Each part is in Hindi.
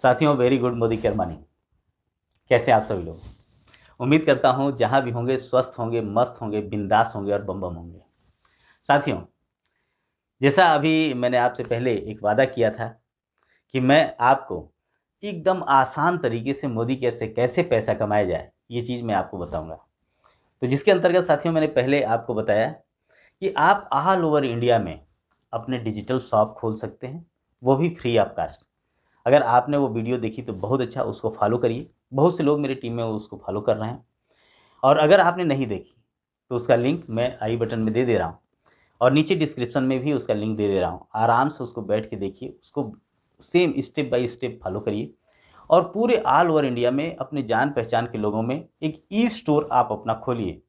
साथियों, very good Modi care morning. कैसे आप सभी लोग? उम्मीद करता हूँ जहाँ भी होंगे स्वस्थ होंगे, मस्त होंगे, बिंदास होंगे और बम बम होंगे। साथियों, जैसा अभी मैंने आपसे पहले एक वादा किया था कि मैं आपको एकदम आसान तरीके से मोदी केयर से कैसे पैसा कमाया जाए, ये चीज़ मैं आपको बताऊंगा। तो जिसके अंतर्गत साथियों मैंने पहले आपको बताया कि आप ऑल ओवर इंडिया में अपने डिजिटल शॉप खोल सकते हैं, वो भी फ्री ऑफ कास्ट। अगर आपने वो वीडियो देखी तो बहुत अच्छा, उसको फॉलो करिए। बहुत से लोग मेरी टीम में उसको फॉलो कर रहे हैं। और अगर आपने नहीं देखी तो उसका लिंक मैं आई बटन में दे रहा हूँ और नीचे डिस्क्रिप्शन में भी उसका लिंक दे रहा हूँ। आराम से उसको बैठ के देखिए, उसको same step by step follow करिए और पूरे ऑल ओवर इंडिया में अपने जान पहचान के लोगों में एक ई स्टोर आप अपना खोलिए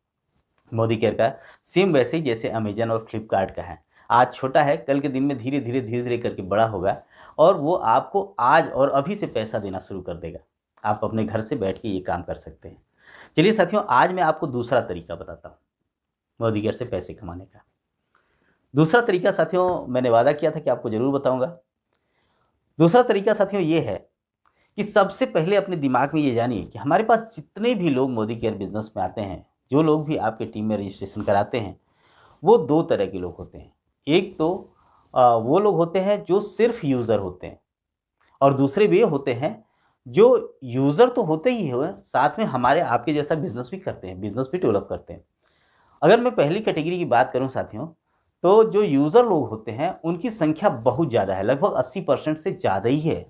मोदी केयर का। सेम वैसे ही जैसे अमेजन और फ्लिपकार्ट का है। आज छोटा है, कल के दिन में धीरे धीरे करके बड़ा होगा और वो आपको आज और अभी से पैसा देना शुरू कर देगा। आप अपने घर से बैठ के ये काम कर सकते हैं। चलिए साथियों, आज मैं आपको दूसरा तरीका बताता हूँ मोदी केयर से पैसे कमाने का। दूसरा तरीका साथियों, मैंने वादा किया था कि आपको ज़रूर बताऊंगा। दूसरा तरीका साथियों ये है कि सबसे पहले अपने दिमाग में ये जानिए कि हमारे पास जितने भी लोग मोदी केयर बिजनेस में आते हैं, जो लोग भी आपके टीम में रजिस्ट्रेशन कराते हैं, वो दो तरह के लोग होते हैं। एक तो वो लोग होते हैं जो सिर्फ यूज़र होते हैं और दूसरे वे होते हैं जो यूज़र तो होते ही हैं, साथ में हमारे आपके जैसा बिजनेस भी करते हैं, बिजनेस भी डेवलप करते हैं। अगर मैं पहली कैटेगरी की बात करूं साथियों, तो जो यूज़र लोग होते हैं उनकी संख्या बहुत ज़्यादा है, लगभग 80% से ज़्यादा ही है।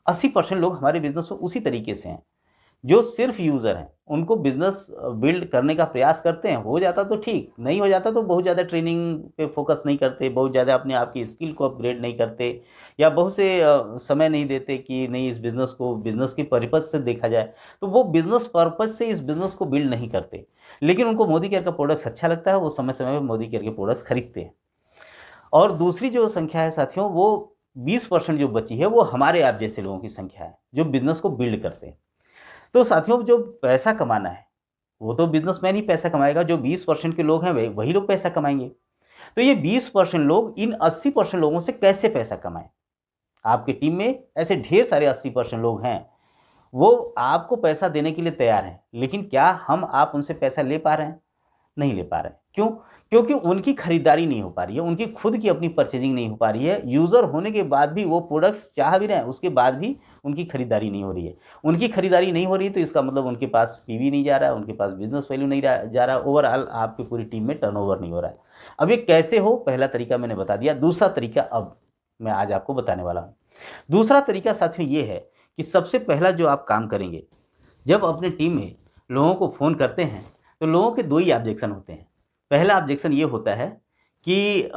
80% लोग हमारे बिजनेस में उसी तरीके से हैं जो सिर्फ यूज़र हैं। उनको बिज़नेस बिल्ड करने का प्रयास करते हैं, हो जाता तो ठीक, नहीं हो जाता तो बहुत ज़्यादा ट्रेनिंग पे फोकस नहीं करते, बहुत ज़्यादा अपने आप की स्किल को अपग्रेड नहीं करते या बहुत से समय नहीं देते कि नहीं इस बिज़नेस को बिज़नेस की पर्पज़ से देखा जाए, तो वो बिज़नेस पर्पज़ से इस बिज़नेस को बिल्ड नहीं करते। लेकिन उनको मोदी केयर का प्रोडक्ट्स अच्छा लगता है, वो समय समय पर मोदी केयर के प्रोडक्ट्स खरीदते हैं। और दूसरी जो संख्या है साथियों, वो 20% जो बची है वो हमारे आप जैसे लोगों की संख्या है जो बिज़नेस को बिल्ड करते हैं। तो साथियों, जो पैसा कमाना है वो तो बिजनेसमैन ही पैसा कमाएगा, जो 20% के लोग हैं वही लोग पैसा कमाएंगे। तो ये 20% लोग इन 80% लोगों से कैसे पैसा कमाएं? आपकी टीम में ऐसे ढेर सारे 80% लोग हैं, वो आपको पैसा देने के लिए तैयार हैं, लेकिन क्या हम आप उनसे पैसा ले पा रहे हैं? नहीं ले पा रहे हैं। क्यों? क्योंकि उनकी खरीदारी नहीं हो पा रही है, उनकी खुद की अपनी परचेजिंग नहीं हो पा रही है। यूज़र होने के बाद भी वो प्रोडक्ट्स चाह भी रहे हैं, उसके बाद भी उनकी खरीदारी नहीं हो रही है। उनकी खरीदारी नहीं हो रही है तो इसका मतलब उनके पास पीवी नहीं जा रहा है, उनके पास बिजनेस वैल्यू नहीं जा रहा, ओवरऑल आपकी पूरी टीम में टर्नओवर नहीं हो रहा है। अब ये कैसे हो? पहला तरीका मैंने बता दिया, दूसरा तरीका अब मैं आज आपको बताने वाला हूँ। दूसरा तरीका साथियों ये है कि सबसे पहला जो आप काम करेंगे, जब अपने टीम में लोगों को फ़ोन करते हैं तो लोगों के दो ही ऑब्जेक्शन होते हैं। पहला ऑब्जेक्शन ये होता है कि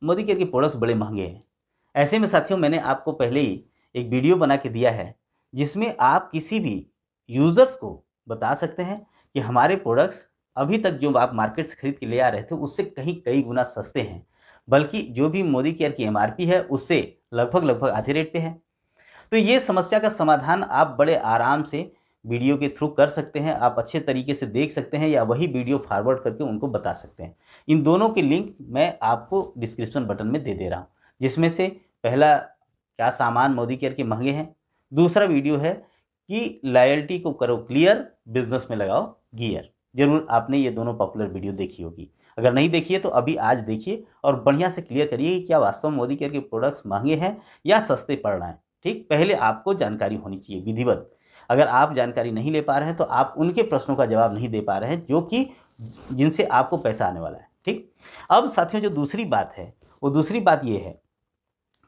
मोदी केयर के प्रोडक्ट्स बड़े महंगे हैं। ऐसे में साथियों, मैंने आपको पहले ही एक वीडियो बना के दिया है जिसमें आप किसी भी यूज़र्स को बता सकते हैं कि हमारे प्रोडक्ट्स अभी तक जो आप मार्केट से खरीद के ले आ रहे थे उससे कहीं कई गुना सस्ते हैं, बल्कि जो भी मोदी केयर की एमआरपी है उससे लगभग आधे रेट पे है। तो ये समस्या का समाधान आप बड़े आराम से वीडियो के थ्रू कर सकते हैं। आप अच्छे तरीके से देख सकते हैं या वही वीडियो फॉरवर्ड करके उनको बता सकते हैं। इन दोनों के लिंक मैं आपको डिस्क्रिप्शन बटन में दे रहा हूँ, जिसमें से पहला क्या सामान मोदी केयर के महंगे हैं, दूसरा वीडियो है कि लॉयल्टी को करो क्लियर, बिजनेस में लगाओ गियर। जरूर आपने ये दोनों पॉपुलर वीडियो देखी होगी। अगर नहीं देखी है तो अभी आज देखिए और बढ़िया से क्लियर करिए कि क्या वास्तव में मोदी केयर के प्रोडक्ट्स महंगे हैं या सस्ते पड़ रहे हैं। ठीक, पहले आपको जानकारी होनी चाहिए विधिवत। अगर आप जानकारी नहीं ले पा रहे हैं तो आप उनके प्रश्नों का जवाब नहीं दे पा रहे हैं जो कि जिनसे आपको पैसा आने वाला है। ठीक, अब साथियों जो दूसरी बात है वो दूसरी बात ये है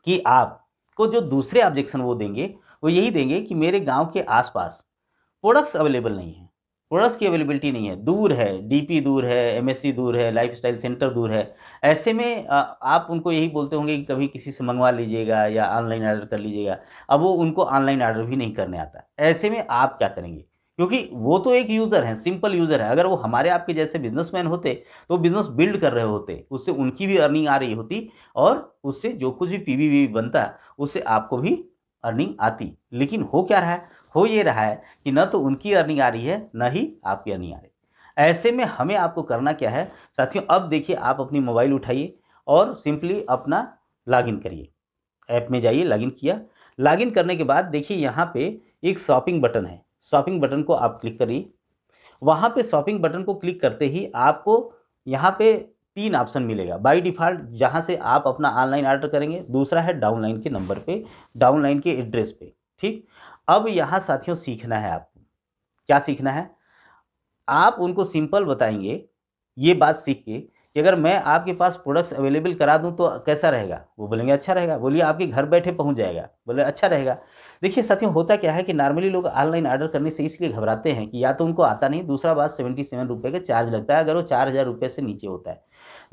कि आपको जो दूसरे ऑब्जेक्शन वो देंगे वो यही देंगे कि मेरे गांव के आसपास प्रोडक्ट्स अवेलेबल नहीं है, प्रोडक्ट्स की अवेलेबिलिटी नहीं है, दूर है, डीपी दूर है, एमएससी दूर है, लाइफस्टाइल सेंटर दूर है। ऐसे में आप उनको यही बोलते होंगे कि कभी किसी से मंगवा लीजिएगा या ऑनलाइन ऑर्डर कर लीजिएगा। अब वो उनको ऑनलाइन ऑर्डर भी नहीं करने आता। ऐसे में आप क्या करेंगे? क्योंकि वो तो एक यूज़र है, सिंपल यूज़र है। अगर वो हमारे आपके जैसे बिजनेसमैन होते तो बिजनेस बिल्ड कर रहे होते, उससे उनकी भी अर्निंग आ रही होती और उससे जो कुछ भी पीवी बनता उससे आपको भी अर्निंग आती। लेकिन हो क्या रहा है? हो ये रहा है कि न तो उनकी अर्निंग आ रही है न ही आपकी अर्निंग आ रही है। ऐसे में हमें आपको करना क्या है साथियों? अब देखिए, आप अपनी मोबाइल उठाइए और सिंपली अपना लॉगिन करिए। ऐप में जाइए, लॉगिन किया, लॉगिन करने के बाद देखिए यहाँ पे एक शॉपिंग बटन है, शॉपिंग बटन को आप क्लिक करिए। वहाँ पे शॉपिंग बटन को क्लिक करते ही आपको यहाँ पे 3 ऑप्शन मिलेगा बाय डिफ़ॉल्ट, जहाँ से आप अपना ऑनलाइन ऑर्डर करेंगे। दूसरा है डाउनलाइन के नंबर पे, डाउनलाइन के एड्रेस पे, ठीक। अब यहाँ साथियों सीखना है आपको, क्या सीखना है? आप उनको सिंपल बताएँगे, ये बात सीख के कि अगर मैं आपके पास प्रोडक्ट्स अवेलेबल करा दूँ तो कैसा रहेगा? वो बोलेंगे अच्छा रहेगा। बोलिए आपके घर बैठे पहुँच जाएगा, बोले अच्छा रहेगा। देखिए साथियों होता क्या है कि नॉर्मली लोग ऑनलाइन ऑर्डर करने से इसलिए घबराते हैं कि या तो उनको आता नहीं, दूसरा बात ₹77 का चार्ज लगता है अगर वो ₹4000 से नीचे होता है।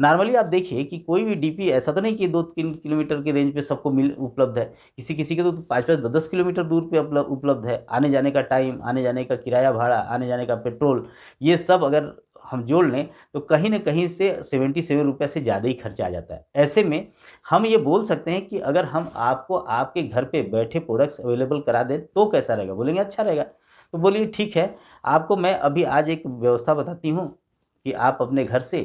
नॉर्मली आप देखिए कि कोई भी डीपी ऐसा तो नहीं कि 2-3 किलोमीटर की रेंज पे सबको मिल उपलब्ध है। किसी-किसी के तो 5-5, 10-10 किलोमीटर दूर पे उपलब्ध है। आने-जाने का टाइम, आने-जाने का किराया भाड़ा, आने-जाने का पेट्रोल, ये सब अगर हम जोड़ लें तो कहीं न कहीं से ₹77 से ज़्यादा ही खर्चा आ जाता है। ऐसे में हम ये बोल सकते हैं कि अगर हम आपको आपके घर पे बैठे प्रोडक्ट्स अवेलेबल करा दें तो कैसा रहेगा? बोलेंगे अच्छा रहेगा। तो बोलिए ठीक है, आपको मैं अभी आज एक व्यवस्था बताती हूँ कि आप अपने घर से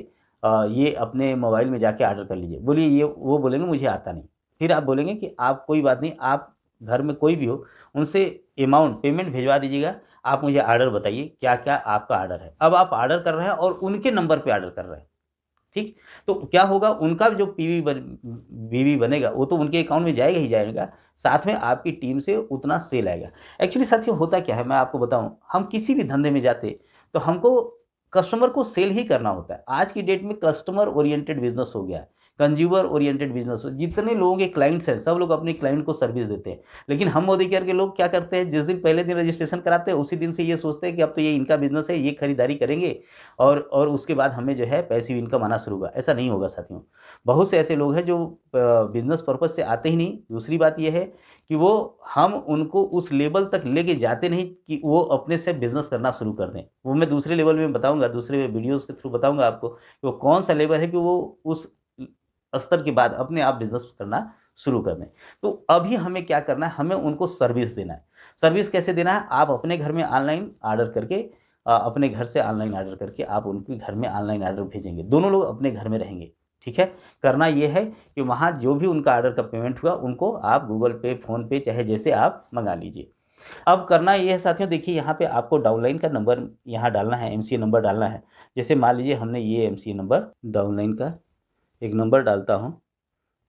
ये अपने मोबाइल में जाके ऑर्डर कर लीजिए। बोलिए ये वो बोलेंगे मुझे आता नहीं। फिर आप बोलेंगे कि आप कोई बात नहीं, आप घर में कोई भी हो, उनसे अमाउंट पेमेंट भिजवा दीजिएगा। आप मुझे ऑर्डर बताइए क्या-क्या आपका ऑर्डर है। अब आप ऑर्डर कर रहे हैं और उनके नंबर पे ऑर्डर कर रहे हैं, ठीक? तो क्या होगा उनका जो बीवी बनेगा वो तो उनके अकाउंट में जाएगा ही जाएगा, साथ में आपकी टीम से उतना सेल आएगा। एक्चुअली साथियों होता क्या है मैं आपको बताऊँ, हम किसी भी धंधे में जाते तो हमको कस्टमर को सेल ही करना होता है। आज की डेट में कस्टमर ओरिएंटेड बिज़नेस हो गया है, कंज्यूमर ओरिएंटेड बिज़नेस हो, जितने लोगों के क्लाइंट्स हैं सब लोग अपने क्लाइंट को सर्विस देते हैं। लेकिन हम मोदी केयर के लोग क्या करते हैं, जिस दिन पहले दिन रजिस्ट्रेशन कराते हैं उसी दिन से ये सोचते हैं कि अब तो ये इनका बिज़नेस है, ये खरीदारी करेंगे और उसके बाद हमें जो है पैसिव इनकम आना शुरू होगा। ऐसा नहीं होगा साथियों। बहुत से ऐसे लोग हैं जो बिज़नेस पर्पज़ से आते ही नहीं। दूसरी बात ये है कि वो हम उनको उस लेवल तक लेके जाते नहीं कि वो अपने से बिज़नेस करना शुरू कर दें। वो मैं दूसरे लेवल में बताऊँगा, दूसरे वीडियोज़ के थ्रू बताऊँगा आपको कि वो कौन-सा लेवल है कि वो उस स्तर के बाद अपने आप बिज़नेस करना शुरू कर दें। तो अभी हमें क्या करना है, हमें उनको सर्विस देना है। सर्विस कैसे देना है? आप अपने घर में ऑनलाइन ऑर्डर करके अपने घर से ऑनलाइन ऑर्डर करके आप उनके घर में ऑनलाइन ऑर्डर भेजेंगे। दोनों लोग अपने घर में रहेंगे, ठीक है? करना ये है कि वहाँ जो भी उनका ऑर्डर का पेमेंट हुआ उनको आप गूगल पे, फ़ोन पे चाहे जैसे आप मँगा लीजिए। अब करना ये है साथियों, देखिए यहाँ पे आपको डाउनलाइन का नंबर यहाँ डालना है, एमसीए नंबर डालना है। जैसे मान लीजिए हमने ये एमसीए नंबर डाउनलाइन का एक नंबर डालता हूँ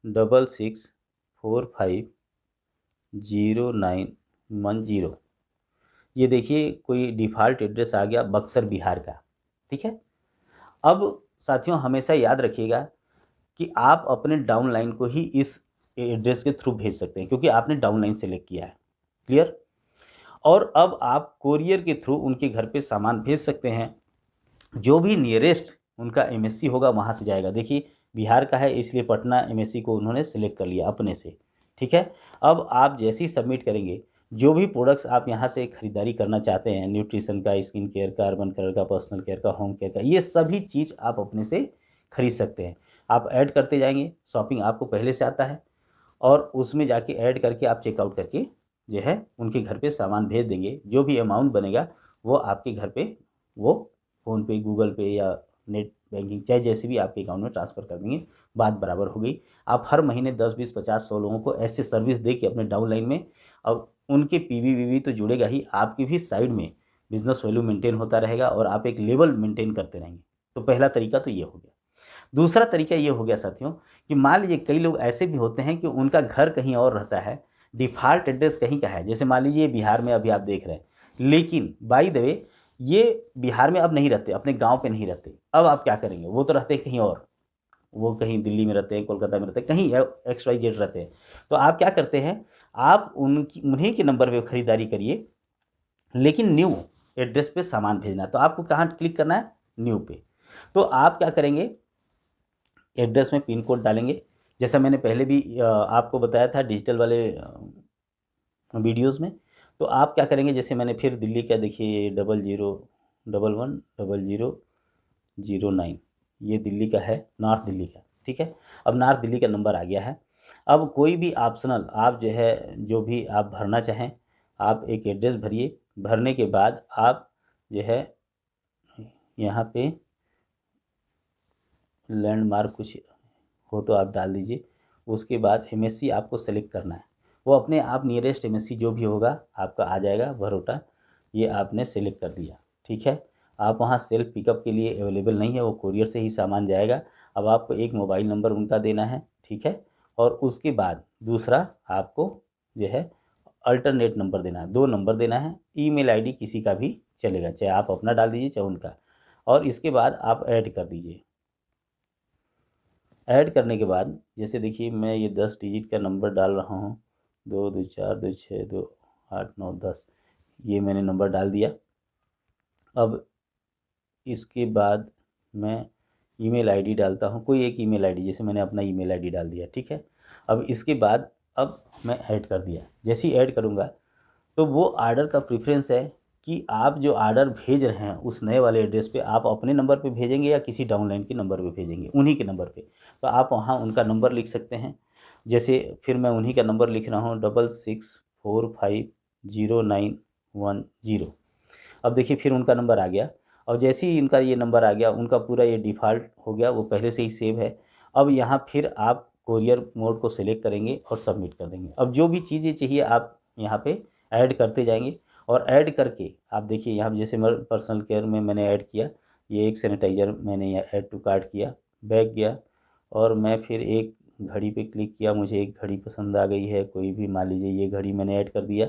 66450910। ये देखिए कोई डिफ़ॉल्ट एड्रेस आ गया बक्सर बिहार का, ठीक है? अब साथियों हमेशा याद रखिएगा कि आप अपने डाउनलाइन को ही इस एड्रेस के थ्रू भेज सकते हैं क्योंकि आपने डाउनलाइन सेलेक्ट किया है। क्लियर? और अब आप कोरियर के थ्रू उनके घर पे सामान भेज सकते हैं। जो भी नियरेस्ट उनका एमएससी होगा वहाँ से जाएगा। देखिए बिहार का है इसलिए पटना एमएससी को उन्होंने सेलेक्ट कर लिया अपने से, ठीक है। अब आप जैसे ही सबमिट करेंगे, जो भी प्रोडक्ट्स आप यहाँ से खरीदारी करना चाहते हैं, न्यूट्रिशन का, स्किन केयर का, अर्बन केयर का, पर्सनल केयर का, होम केयर का, ये सभी चीज़ आप अपने से खरीद सकते हैं। आप ऐड करते जाएंगे, शॉपिंग आपको पहले से आता है और उसमें जाके ऐड करके आप चेकआउट करके जो है उनके घर पे सामान भेज देंगे। जो भी अमाउंट बनेगा वो आपके घर पे वो फ़ोनपे, गूगल पे या नेट बैंकिंग चाहे जैसे भी आपके अकाउंट में ट्रांसफ़र कर देंगे, बात बराबर हो गई। आप हर महीने 10, 20, 50, 100 लोगों को ऐसे सर्विस दे के अपने डाउनलाइन में अब उनके पीवी-वीवी तो जुड़ेगा ही, आपकी भी साइड में बिज़नेस वैल्यू मेंटेन होता रहेगा और आप एक लेवल मेंटेन करते रहेंगे। तो पहला तरीका तो ये हो गया। दूसरा तरीका ये हो गया साथियों कि मान लीजिए कई लोग ऐसे भी होते हैं कि उनका घर कहीं और रहता है, डिफ़ॉल्ट एड्रेस कहीं का है। जैसे मान लीजिए बिहार में अभी आप देख रहे हैं, लेकिन बाय द वे ये बिहार में अब नहीं रहते, अपने गाँव पे नहीं रहते। अब आप क्या करेंगे? वो तो रहते हैं कहीं और, वो कहीं दिल्ली में रहते हैं, कोलकाता में रहते हैं, कहीं एक्स वाई जेड रहते हैं। तो आप क्या करते हैं, आप उनकी उन्हीं के नंबर पे खरीदारी करिए, लेकिन न्यू एड्रेस पे सामान भेजना है। तो आपको कहाँ क्लिक करना है? न्यू पे। तो आप क्या करेंगे, एड्रेस में पिन कोड डालेंगे। जैसा मैंने पहले भी आपको बताया था डिजिटल वाले वीडियोज़ में। तो आप क्या करेंगे, जैसे मैंने फिर दिल्ली का देखिए 00110009, ये दिल्ली का है, नॉर्थ दिल्ली का, ठीक है। अब नॉर्थ दिल्ली का नंबर आ गया है। अब कोई भी ऑप्शनल आप जो है जो भी आप भरना चाहें, आप एक एड्रेस भरिए। भरने के बाद आप जो है यहाँ पे लैंडमार्क कुछ हो तो आप डाल दीजिए। उसके बाद एमएससी आपको सेलेक्ट करना है। वो अपने आप नियरेस्ट एमएससी जो भी होगा आपका आ जाएगा बरोटा, ये आपने सेलेक्ट कर दिया, ठीक है। आप वहाँ सेल्फ पिकअप के लिए अवेलेबल नहीं है, वो कोरियर से ही सामान जाएगा। अब आपको एक मोबाइल नंबर उनका देना है, ठीक है, और उसके बाद दूसरा आपको जो है अल्टरनेट नंबर देना है, 2 नंबर देना है। ईमेल आईडी किसी का भी चलेगा, चाहे आप अपना डाल दीजिए चाहे उनका, और इसके बाद आप ऐड कर दीजिए। ऐड करने के बाद जैसे देखिए मैं ये 10 डिजिट का नंबर डाल रहा हूँ, 2 2 4 2 6 2 8 9 10, ये मैंने नंबर डाल दिया। अब इसके बाद मैं ईमेल आईडी डालता हूँ, कोई एक ईमेल आईडी, जैसे मैंने अपना ईमेल आईडी डाल दिया, ठीक है। अब इसके बाद अब मैं ऐड कर दिया, जैसे ही ऐड करूँगा तो वो आर्डर का प्रेफरेंस है कि आप जो आर्डर भेज रहे हैं उस नए वाले एड्रेस पे आप अपने नंबर पे भेजेंगे या किसी डाउनलाइन के नंबर पे भेजेंगे, उन्हीं के नंबर पे। तो आप वहाँ उनका नंबर लिख सकते हैं, जैसे फिर मैं उन्हीं का नंबर लिख रहा हूँ 6645099110। अब देखिए फिर उनका नंबर आ गया, और जैसे ही इनका ये नंबर आ गया उनका पूरा ये डिफ़ॉल्ट हो गया, वो पहले से ही सेव है। अब यहाँ फिर आप कोरियर मोड को सिलेक्ट करेंगे और सबमिट कर देंगे। अब जो भी चीज़ें चाहिए आप यहाँ पे ऐड करते जाएंगे, और ऐड करके आप देखिए यहाँ जैसे मैं पर्सनल केयर में मैंने ऐड किया, ये एक सैनिटाइज़र मैंने यहाँ ऐड टू कार्ट किया, बैक गया और मैं फिर एक घड़ी पे क्लिक किया, मुझे एक घड़ी पसंद आ गई है, कोई भी मान लीजिए ये घड़ी मैंने ऐड कर दिया।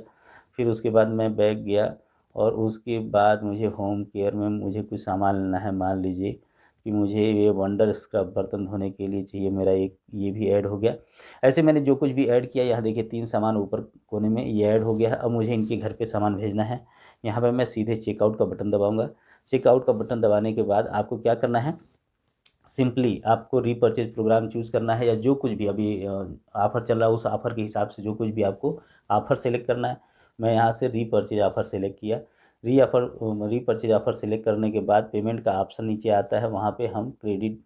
फिर उसके बाद मैं बैक गया और उसके बाद मुझे होम केयर में मुझे कुछ सामान लेना है, मान लीजिए कि मुझे ये वंडर स्क्रब बर्तन धोने के लिए चाहिए, मेरा एक ये भी ऐड हो गया। ऐसे मैंने जो कुछ भी ऐड किया, यहाँ देखिए 3 सामान ऊपर कोने में ये ऐड हो गया है। अब मुझे इनके घर पे सामान भेजना है, यहाँ पे मैं सीधे चेकआउट का बटन दबाऊंगा। चेकआउट का बटन दबाने के बाद आपको क्या करना है, सिंपली आपको रीपर्चेज प्रोग्राम चूज़ करना है, या जो कुछ भी अभी ऑफ़र चल रहा है उस ऑफ़र के हिसाब से जो कुछ भी आपको ऑफ़र सेलेक्ट करना है। मैं यहाँ से रीपर्चेज ऑफ़र सेलेक्ट किया। रीपर्चेज ऑफ़र सेलेक्ट करने के बाद पेमेंट का ऑप्शन नीचे आता है, वहाँ पे हम क्रेडिट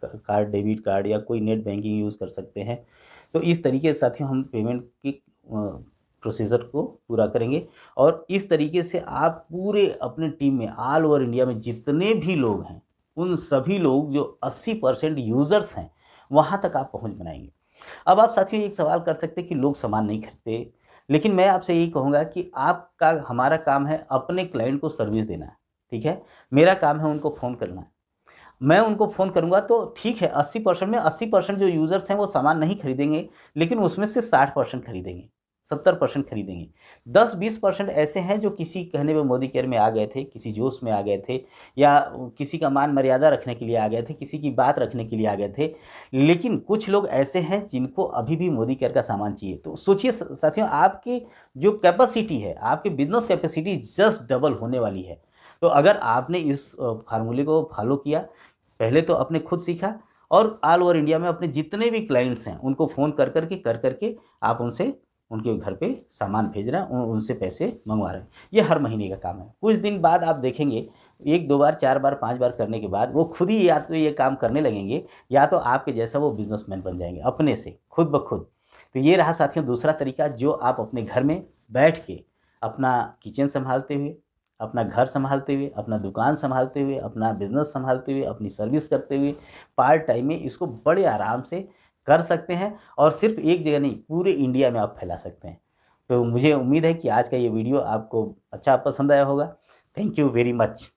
कार्ड, डेबिट कार्ड या कोई नेट बैंकिंग यूज़ कर सकते हैं। तो इस तरीके से साथियों हम पेमेंट की प्रोसीजर को पूरा करेंगे, और इस तरीके से आप पूरे अपने टीम में ऑल ओवर इंडिया में जितने भी लोग हैं उन सभी लोग जो 80% यूज़र्स हैं वहाँ तक आप पहुँच बनाएंगे। अब आप साथियों एक सवाल कर सकते हैं कि लोग सामान नहीं खरीदते, लेकिन मैं आपसे यही कहूँगा कि आपका हमारा काम है अपने क्लाइंट को सर्विस देना है, ठीक है। मेरा काम है उनको फ़ोन करना है, मैं उनको फ़ोन करूँगा तो ठीक है 80% में 80% जो यूज़र्स हैं वो सामान नहीं खरीदेंगे, लेकिन उसमें से 60% खरीदेंगे, 70% खरीदेंगे। 10-20% ऐसे हैं जो किसी कहने पे मोदी केयर में आ गए थे, किसी जोश में आ गए थे, या किसी का मान मर्यादा रखने के लिए आ गए थे, किसी की बात रखने के लिए आ गए थे। लेकिन कुछ लोग ऐसे हैं जिनको अभी भी मोदी केयर का सामान चाहिए। तो सोचिए साथियों, आपकी जो कैपेसिटी है, आपकी बिज़नेस कैपेसिटी जस्ट डबल होने वाली है। तो अगर आपने इस फार्मूले को फॉलो किया, पहले तो अपने खुद सीखा, और ऑल ओवर इंडिया में अपने जितने भी क्लाइंट्स हैं उनको फ़ोन कर करके आप उनसे उनके घर पे सामान भेज रहे हैं, उनसे पैसे मंगवा रहे हैं। ये हर महीने का काम है। कुछ दिन बाद आप देखेंगे 1-2 बार, 4 बार, 5 बार करने के बाद वो खुद ही या तो ये काम करने लगेंगे, या तो आपके जैसा वो बिजनेसमैन बन जाएंगे अपने से, खुद ब खुद। तो ये रहा साथियों दूसरा तरीका, जो आप अपने घर में बैठ के अपना किचन संभालते हुए, अपना घर संभालते हुए, अपना दुकान संभालते हुए, अपना बिज़नेस संभालते हुए, अपनी सर्विस करते हुए पार्ट टाइम में इसको बड़े आराम से कर सकते हैं, और सिर्फ एक जगह नहीं पूरे इंडिया में आप फैला सकते हैं। तो मुझे उम्मीद है कि आज का ये वीडियो आपको अच्छा पसंद आया होगा। Thank you very much.